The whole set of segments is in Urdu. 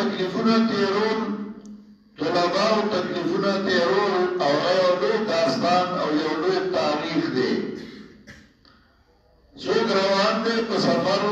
تکلیفونه تیرول طلباو تکلیفونه تیرول او یو لوی داستان او یو لوی تاریخ دی څوک روان دی په سفر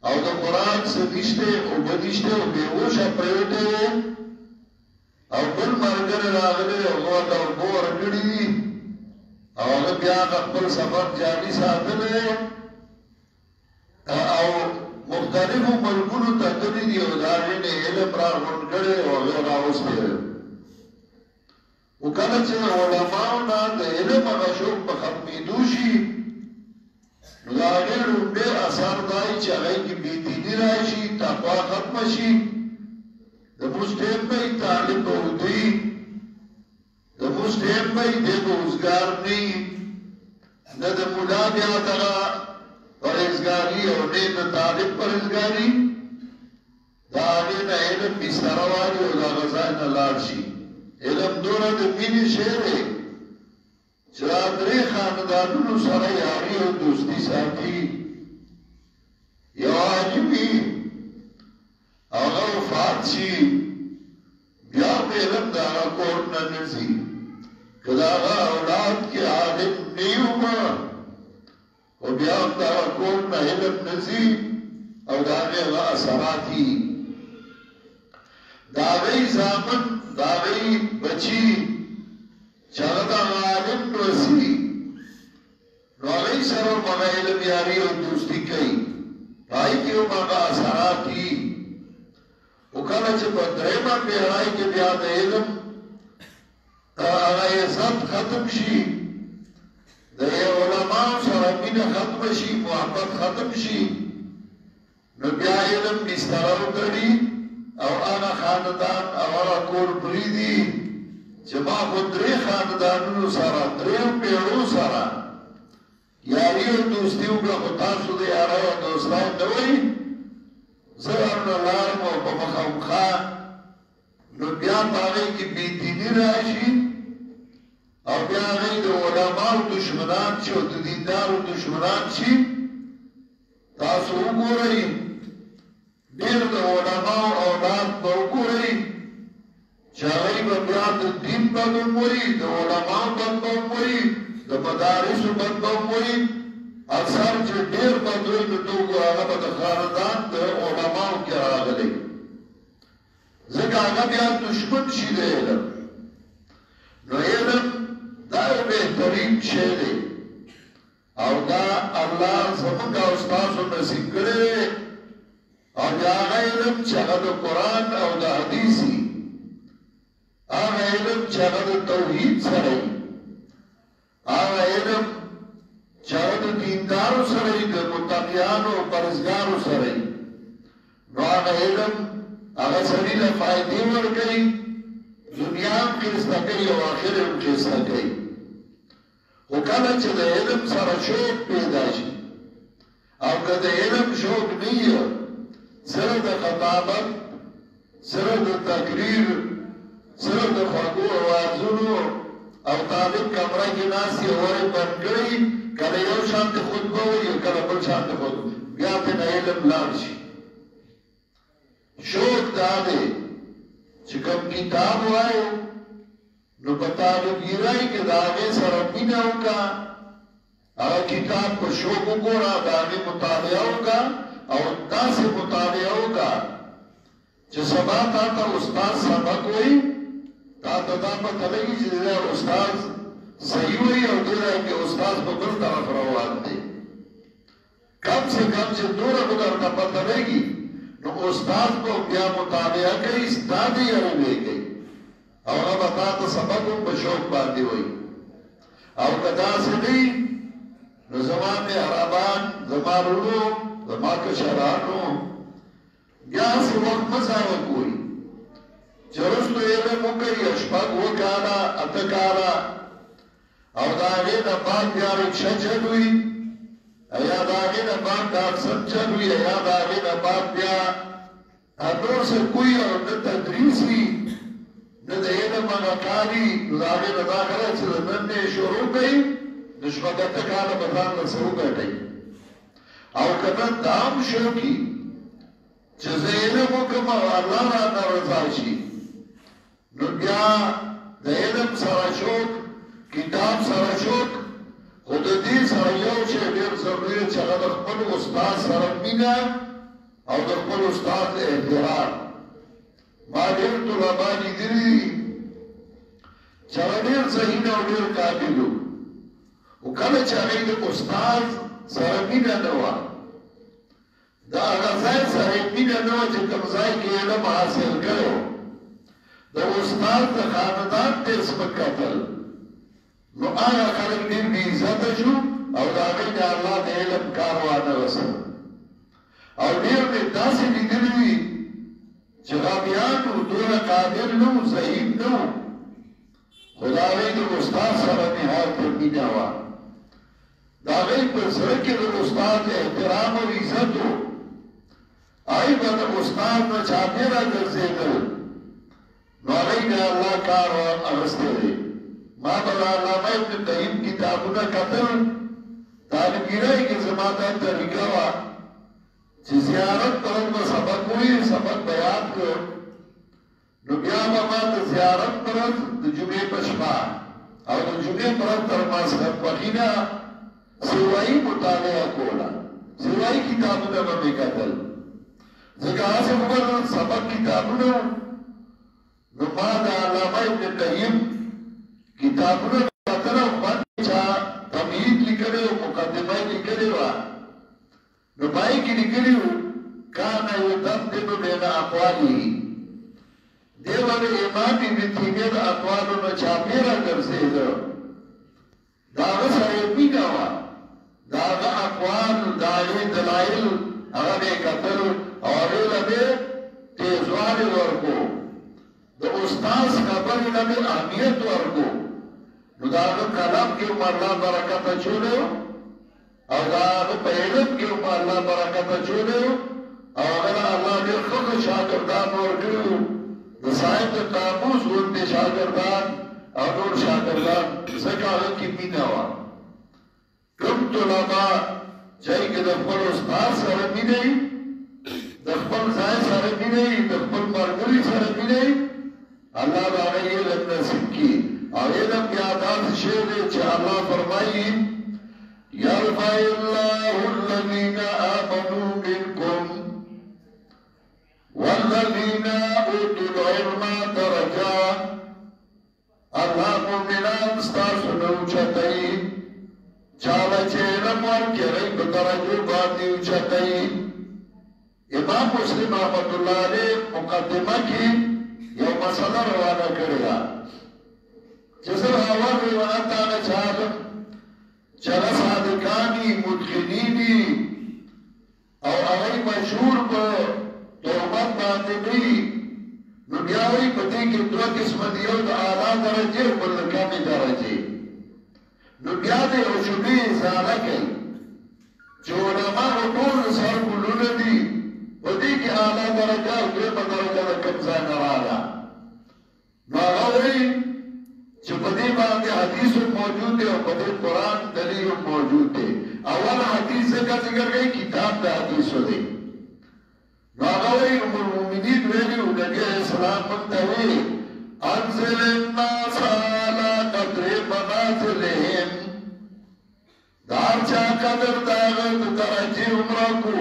او د قرآن څه نشته او بدیشته او بېهوشه پریوتی دی او بل ملګری راغلی او هغه ته اوبه ورکړي دي او هغه بیا خپل سفر جاري ساتلی او مختلفو ملکونو ته تللي دي او د هغې نه علم راغونډ کړی او هغه راوستی دی خو کله چې د علماو نه د علم هغه شوق په ختمېدو شي نو د هغې لومړی اثر دا وي چې هغې کې بېدیني راشي تقوا ختمه شي د موږ ټیم به یې طالب به ودوي د موږ ټیم به یې دی به اوزګار نه وي نه د ملا بیا دغه پرهیزګاري او نه د طالب پرهیزګاري د هغې نه علم بستره والي او د هغه ځای نه لاړ شي علم دومره د مینې شی دی چې دا درې خاندانونو سره یاري او دوستي ساتي یو عجیبي هغه وفات شي بیا به علم د هغه کور نه نه ځي که د هغه اولاد کې عالم نه وي او بیا هم د هغه کور نه علم نه ځي او د هغې هغه اثرات وي د هغې زامن د هغې بچي چې هغه د هغه عالم رسي نو هغې سره هم هغه علم یاري او دوستي کوي په هغې کې هم هغه اثرات وي خو کله چې په درېیمه پېړۍ کې بیا د علم هغه عزت ختم شي د علماو سره مینه ختمه شي محبت ختم شي نو بیا علم بستره وتړي او هغه خاندان او هغه کور پرېږدي چې ما خو درې خاندانونو سره درېیو پېړو سره یاري او دوستي وکړه خو تاسو د یارۍ او دوستۍ نه وایي زه ورنه لاړم او په مخامخا نو بیا په هغې کې بېدیني راشي او بیا هغې د علماو دشمنان شي او د دیندارو دشمنان شي تاسو وګورئ ډېر د علماو اولاد به وګورئ چې هغوی به بیا د دین بد هم وایي د علماو بد به هم وایي د مدارسو بد به هم وایي اکثر چې ډېر بد وایي نو ته وګوره هغه به د خاندان د علماو کې راغلی ځکه هغه بیا دشمن شي د علم نو علم دا یو بهترین شی دی او دا الله زموږ او ستاسو نصیب کړی دی او د هغه علم چې هغه د قرآن او د حدیث وي هغه علم چې هغه د توحید سره وي هغه علم چې هغه د دیندارو سره وي د متقیانو او پرهیزګارو سره وي نو هغه علم هغه سړي له فایدې ورکوي دنیا هم ښایسته کوي او آخر هم ښایسته کوي خو کله چې د علم سره شوق پیدا شي او که د علم شوق نه وي سره د خطابت سره د تقریر سره د خوږو اوازونو او طالب کمره کې ناست یې ورې بند کړي کله یو شانتې خطبه وایي او کله بل شانتې خطبه بیا پرې نه علم لاړ شي شوق دا دی چې کوم کتاب وایو نو په طالبګیرۍ کې د هغې سره مینه وکړه هغه کتاب په شوق وګوره د هغې مطالعه وکړه او داسې مطالعه وکړه چې سبا تا ته استاد سبق وایي تا ته دا پته لګي چې دا استاد صحیح وایي او دې ځای کې استاد په بل طرف روان دی کم سے کم چې دومره به درته پته لګي نو استاد کو بیا مطالعه کوي ستا دې یاري کوي او هغه به تا ته سبق هم په شوق باندې وایي او که داسې نه نو زما مهربان زما وروڼو زما کشرانو بیا هسې وخت مه ضایع کوئ چې وروستو علم وکړئ شپږ اووه کاله اته کاله او د هغې نه بعد بیا رکشه چلوي یا د هغې نه بعد ډاکسن چلوي یا د هغې نه بعد بیا نور څه کوي او نه تدریس وي نه د علم هغه کار وي نو د هغې نه دا ښه ده چې د نن نه یې شروع کوي د شپږ اته کاله به ځان له څه وګټئ او که نن دا هم شوقي چې زه علم وکړم او الله رانه رضا شي نو بیا د علم سره شوق کتاب سره شوق خو د دې سره یو شی ډېر ضروري دی چې هغه د خپل استاد سره مینه او د خپل استاد احترام ما ډېر طلبا لیدلي دي چې هغه ډېر ذهین او ډېر قابل وو خو کله چې هغوی د استاد سره مینه نه وه د هغه ځای سره یې مینه نه وه چې کوم ځای کې علم حاصل کړی و د استاد د خاندان ته یې څه کتل نو هغه خلک ډېر بې عزته شو او د هغوی د الله د علم کار وانه رسو او ډېر مې داسې لیدلي دي چې غابیان و دونه قابل نه و ذهین نه و خو د هغوی د استاد سره نهایت مینه وه د هغوی په زړه کې د استاد احترام او عزت و هغوی به د استاد نه چاپېره ګرځېدل نو هغوی د الله کار اخیستی دی ما به د علامه ابن قیم کتابونه کتل طالبګیرۍ کې زما دا طریقه وه چې زیارت پر ورځ به سبق ووایي سبق به یاد کړ نو بیا به ما د زیارت پر ورځ د جمعې په شپه او د جمعې پر ورځ تر ماسپښین نه سیوایي مطالعه کوله سیوایي کتابونه به مې کتل ځکه هسې خو سبق کتابونه نو ما د علامه ابن قیم کتابونه کتل او باندې چا تمهید لیکلی او مقدمه یې لیکلې وه نو پای کې لیکلي وو کان یدندن بین اقواله دی ولې امام ابن تیمیه د اقوالو نه چاپېره ګرځېده د هغه سره یې مینه وه د هغه اقوال د هغې دلایل هغه به یې کتل او هغې له به تیزوالی ورکو د استاذ خبرې له به اهمیت ورکو نو د هغه کلام کې هم الله برکت اچولی او د هغه په علم کې هم الله برکت اچولی او هغه له الله ډېر ښه شاګردان ورکړي وو د صاحب د قاموس غوندې شاګردان او نور شاګردان ځکه هغه کې مینه وه کوم طلبا چې هغوی کې د خپل استاد سره مینه وي د خپل ځای سره مینه وي د خپل ملګري سره مینه وي الله به هغه علم نصیب کړي او علم بیا داسې شی دی چې الله فرمایي یرفع الله الذین آمنوا منکم والذین اوتوا العلم درجات الله مؤمنان ستاسو نه اوچتوي چاله چې علم ورکړي هغوی په درجو باندې اوچتوي امام مسلم رحمت الله علیه مقدمه کې یو مسله روانه کړې ده چې زه اول روایت هغه چالم چې هغه صادقان دي متقنین دي او هغوی مشهور په تهمت باندې دي نو بیا وایي په دې کې دوه قسمه دي یو د اعلی درجې او بل د کمې درجې نو بیا د یو شبې ازاله کوي چې علماو ټول سر ګلونه دي په دې کې اعلی درجه او دویمه درجه د کوم ځای نه راغله نو هغه وایي چې په دې باندې حدیث موجود دی او په دې قرآن دلیل موجود دی اول حدیث څنګه ذکر کوي کتاب د حدیثو دی نو هغه وایي ام المؤمنین ویلي وو نبي علیه السلام موږ ته وایي انزل الناس علی قدر منازلهم د هر چا قدر د هغه د درجې عمره کو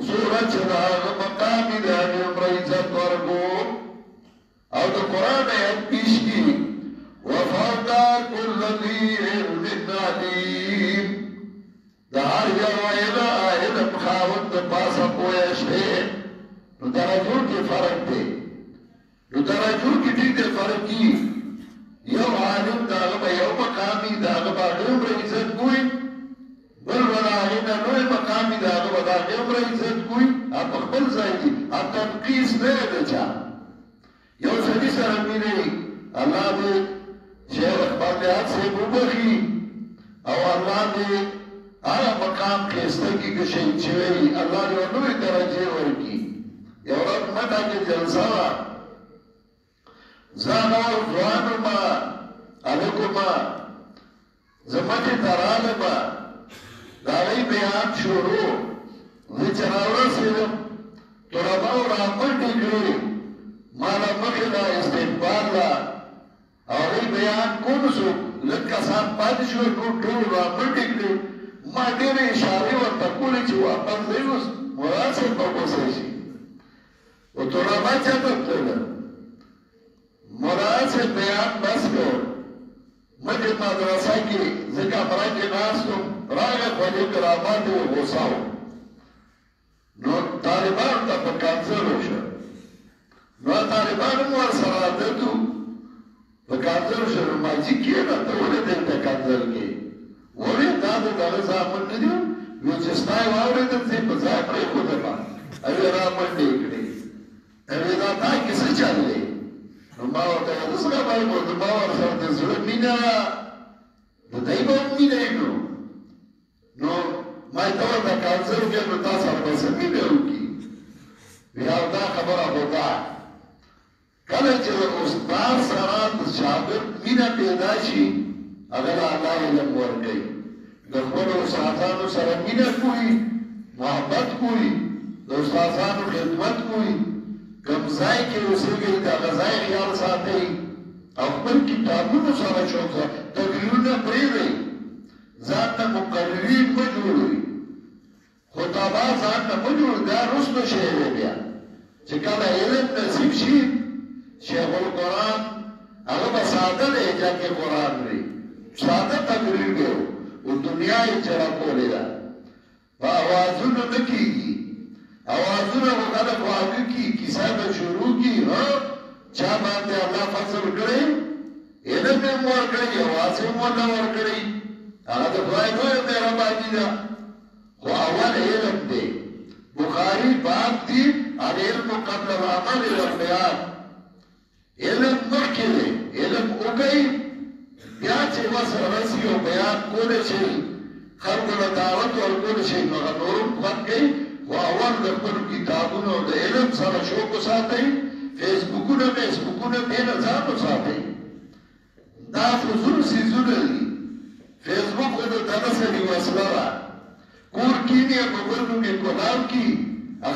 څومره چې د هغه مقام یې د هغې عمره عزت ورکو او د قرآن آیت پیش کړي وفوق كل ذي علم عليم د هر یو علم خاوند د پاسه پوهه شي نو درجو کې فرق دی نو درجو کې ډېر فرق دی یو عالم د هغه به یو مقام وي د هغه به هغې عمره عزت کوي بل به د هغې نه لوی مقام وي د هغه به د هغې عمره عزت کوي په خپل ځای دي تنقیص نه دی د چا یو سړي سره مینه وي الله دې شیخ اقبال دیات صاحب وبخي او الله دې هغه مقام ښایسته کړي که شهید شوی وي الله دې لوی درجې ورکړي یو ورځ مټه کې جلسه وه زه هغه ځوان وم هلک وم زه مټې ته رالم د هغوی بیان شروع زه چې راورسېدم علماء را منډې کړې مالا مخې له استقبال له هغوی بیان کوم شو لږ کسان پاتې شول ټول را منډې کړې ما ډېرې اشارې ورته کولې چې واپس دی اوس مراد صاحب به غوسه شي و طلبا چاته تلله مراد صاحب بیان بس کړ مخې مدرسه کې زه کمره کې ناست وم راغی خولې مې راباندې غوسه و نو طالبانو ته په کانسل وشو نو طالبان هم ورسره عادت وو په کانسل وشو نو ماجي کښېنه ته ولې دلته کانسل کې ولې دا د دغه زامن نه دي ویل چې ستا یې واورېدل چې په ځای پرېښودله هغې را منډې کړې هغې دا تا کې څه چل دی نو ما ورته ویل څه خبره کوم ما ورسره د زړه مینه وه د دی به هم مینه یې نو ما ته ورته کانسل وکړې نو تا سره به څه مینه وکړي ویل دا خبره خو ده کله چې د استاد سره د شاګرد مینه پیدا شي هغه له الله علم ورکوي د خپلو استادانو سره مینه کوي محبت کوي د استادانو خدمت کوي کوم ځای کې اوسېږئ د هغه ځای خیال ساتئ او خپل کتابونو سره شوق تقریرونه پرېږدئ ځان ته مقررین مه جوړوئ خطبا ځان ته مه جوړوئ دا رسته شی دی بیا چې کله علم نصیب شي شیخ القرآن هغه به ساده لهجه کې قرآن وي ساده تقریر دی او دنیا یې چره کولې ده په اوازونو نه کېږي اوازونه خو خلک واږه کي کیسه به شروع کي چا باندې الله فضل کړی علم یې هم ورکړی اواز یې هم ورته ورکړی هغه د خدای لویه مهرباني ده خو اول علم دی بخاري باب دی العلم قبل العمل والبيان علم مخکې دی علم وکئ بیا چې ورسره رسي او بیان کولی شئ خلکو له دعوت ورکولی شئ نو هغه نور هم خوند کوي خو اول د خپلو کتابونو د علم سره شوق وساتئ فیسبوکونه بې نه ځان وساتئ دا فضول څیزونه دي فیسبوک خو د دغه سړي وسله ده کور کیني په بل نوم یې کلام کي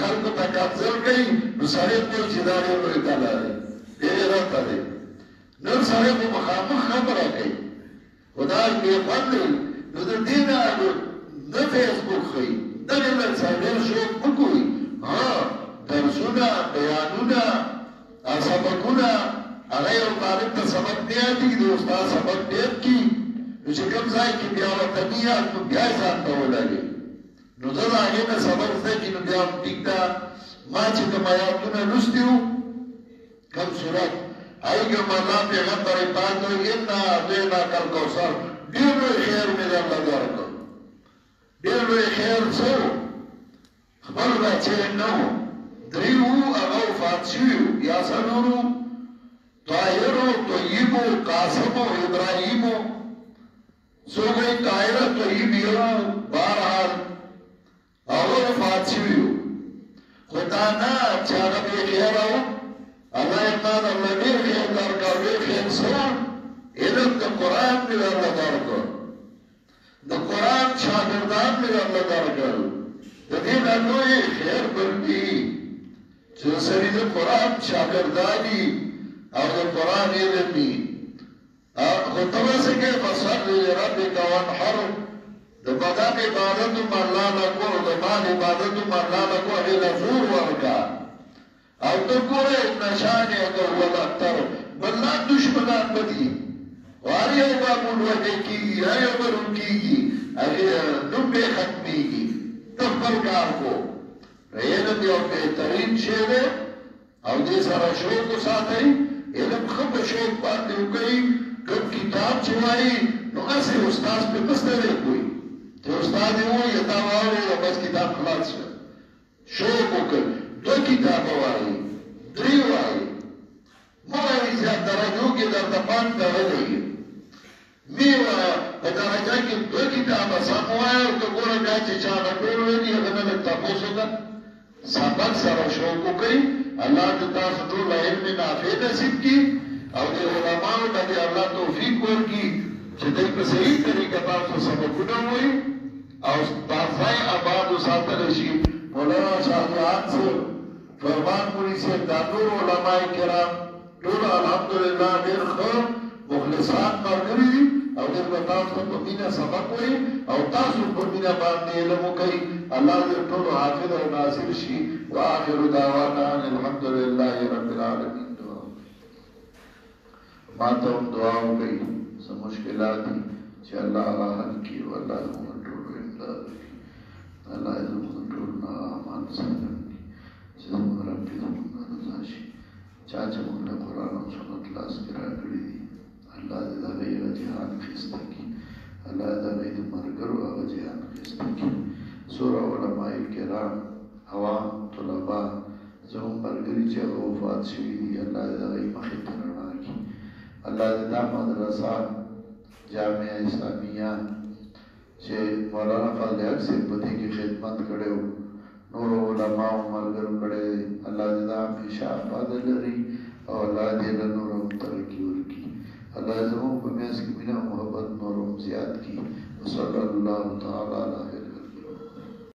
خلکو ته کانسل کوي نو سړی پوه چې دا ډېر لوی کلا دی ډېر راته دی نور سړی خو مخامخ خبره کوي خو دا بې خوند دی نو د دې نه نه فیسبوک ښایي دغه لږ ډېر شوق وکړئ درسونه بیانونه سبقونه هغه یو طالب ته سبق نه یادېږي د استاد سبق ډېر کي نو چې کوم ځای کې بیا ورته نه یاد نو بیا یې ځان ته ولګي نو زه د هغې نه سبق زده کړي نو بیا هم ټیک ده ما چې کوم آیاتونه لوستي وو کوم صورت هغې کې هم الله پیغمبر پاک وایي انا اعطیناک الکوثر ډېر لوی خیر مې درله درکړ ډېر لوی خیر څه و خپل بچی نه و درې وو هغه وفات شوي وو یا څلور وو طاهر و طیب و قاسم و ابراهیم و څوک وایي طاهر طیب یو بهرحال هغه وفات شوي وو خو دا نه چې هغه بې خیره و الله یې ما درله ډېر خیر درکړ ډېر خیر څه علم د قرآن مې درله درکړ د قرآن شاګردان مې درله درکړ د دې نه لوی خیر بل دي چې سړي د قرآن شاګردان دي او د قرآن علم دي خو ته داسې کې فصل لربک وانحر د بدن عبادت هم الله له کو د مال عبادت هم الله له کو هغې له زور ورکړه او ته ګوره ابن شانئک هو الابتر بل لا دشمنان به دي هر یو به ملوکۍ کېږي هر یو به روم کېږي هغې نوم به یې ختمېږي ته خپل کار کو علم یو بهترین شی دی او دې سره شوق وساتئ علم ښه په شوق باندې وکړئ کوم کتاب چې وایي نو هسې استاد پرې مه ستړی کوئ چې استاد یې ووایي تا واورېده بس کتاب خلاص شو شوق وکړ دوه کتابه وایي درې وایي مه وایئ زیات درجو کې درته پام کولی مې وایه په درجه کې دوه کتابه سم وایه او که ګوره بیا چې چا نه ټول ویلي هغه نه لږ تپوس وکړه سبق سره شوق وکړئ الله دې تاسو ټول علم نافع نصیب کړي او دې علماو ته دې الله توفیق ورکړي چې دوی په صحیح طریقه تاسو سبقونه ووایي او په ځای آباد وساتلی شي مولانا شاه جهان صاحب فرمان پوری سے دانور علماء کرام ټول الحمدلله ډېر ښه مخلصان ملګري دي او ډېر به تاسو ته په مینه سبق وایي او تاسو په مینه باندې علم وکړئ. الله دې ټولو حافظ او ناصر شي. واخر دعوانا ان الحمد لله رب العالمین. ما ته هم دعا وکړئ څه مشکلات دي چې الله هغه حل کړي او الله زموږ ټولو امداد وکړي. الله دې زموږ ټولو نه اعمال سالم کړي چې زموږ رب دې زموږ نه رضا شي. چا چې موږ له قرآن او سنت لاس کې راکړي دي الله دې د هغې هغه جهان ښایسته کړي. الله دې د هغې د ملګرو هغه جهان ښایسته کړي. څومره علماء کرام عوام طلبا زموږ ملګري چې هغه وفات شوي دي الله دې د هغې مخې ته رڼا کړي. الله دې دا مدرسه جامعه اسلامیه چې مولانا فضل حق صاحب په دې کې خدمت کړی و نور علماء ملګرو کړی الله دې دا همیشه آباد لري او الله دې له نور هم ترقي ورکړي. الله زموږ په میاس کې مینه او محبت نور هم زیات کړي. وصلی الله تعالی علیه